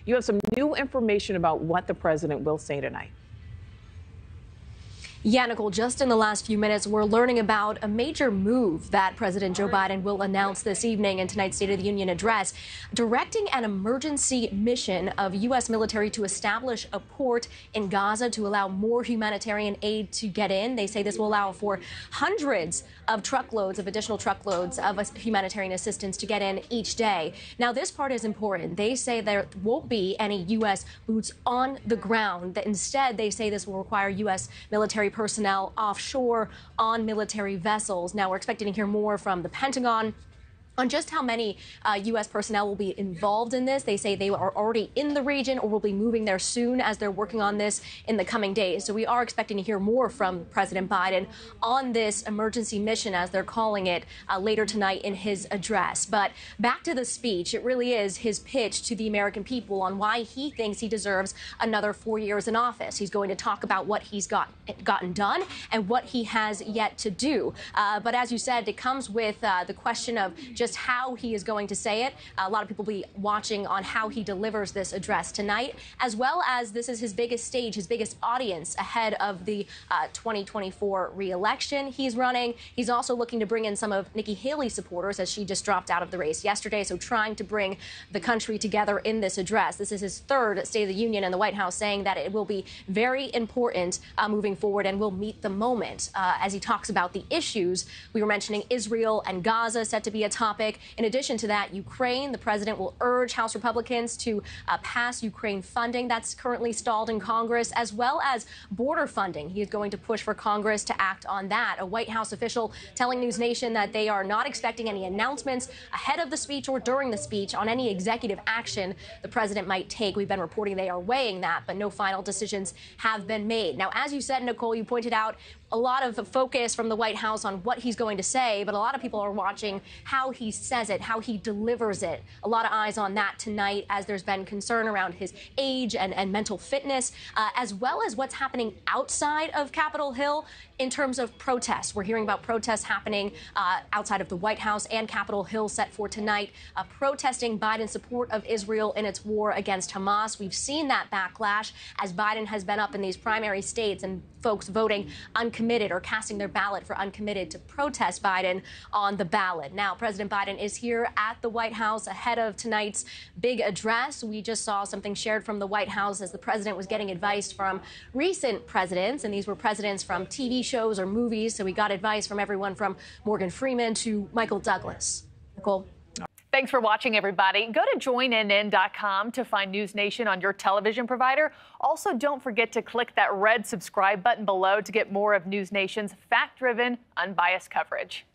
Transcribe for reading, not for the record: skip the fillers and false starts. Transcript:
You have some new information about what the president will say tonight. Yeah, Nicole, just in the last few minutes, we're learning about a major move that President Joe Biden will announce this evening in tonight's State of the Union address, directing an emergency mission of U.S. military to establish a port in Gaza to allow more humanitarian aid to get in. They say this will allow for hundreds of additional truckloads of humanitarian assistance to get in each day. Now, this part is important. They say there won't be any U.S. boots on the ground. Instead, they say this will require U.S. military personnel offshore on military vessels. Now, we're expecting to hear more from the Pentagon on just how many U.S. personnel will be involved in this. They say they are already in the region or will be moving there soon as they're working on this in the coming days. So we are expecting to hear more from President Biden on this emergency mission, as they're calling it, later tonight in his address. But back to the speech, it really is his pitch to the American people on why he thinks he deserves another 4 years in office. He's going to talk about what he's gotten done and what he has yet to do. But as you said, it comes with the question of just how he is going to say it. A lot of people will be watching on how he delivers this address tonight, as well as this is his biggest stage, his biggest audience ahead of the 2024 re-election he's running. He's also looking to bring in some of Nikki Haley's supporters, as she just dropped out of the race yesterday, so trying to bring the country together in this address. This is his third State of the Union in the White House, saying that it will be very important moving forward and will meet the moment as he talks about the issues. We were mentioning Israel and Gaza set to be a topic. In addition to that, Ukraine, the president will urge House Republicans to pass Ukraine funding that's currently stalled in Congress, as well as border funding. He is going to push for Congress to act on that. A White House official telling NewsNation that they are not expecting any announcements ahead of the speech or during the speech on any executive action the president might take. We've been reporting they are weighing that, but no final decisions have been made. Now, as you said, Nicole, you pointed out a lot of focus from the White House on what he's going to say, but a lot of people are watching how he says it, how he delivers it. A lot of eyes on that tonight, as there's been concern around his age and mental fitness, as well as what's happening outside of Capitol Hill in terms of protests. We're hearing about protests happening outside of the White House and Capitol Hill set for tonight, protesting Biden's support of Israel in its war against Hamas. We've seen that backlash as Biden has been up in these primary states and folks voting uncommitted or casting their ballot for uncommitted to protest Biden on the ballot. Now, President Biden is here at the White House ahead of tonight's big address. We just saw something shared from the White House as the president was getting advice from recent presidents, and these were presidents from TV shows or movies. So we got advice from everyone from Morgan Freeman to Michael Douglas. Nicole. Thanks for watching, everybody. Go to joinnn.com to find NewsNation on your television provider. Also, don't forget to click that red subscribe button below to get more of NewsNation's fact-driven, unbiased coverage.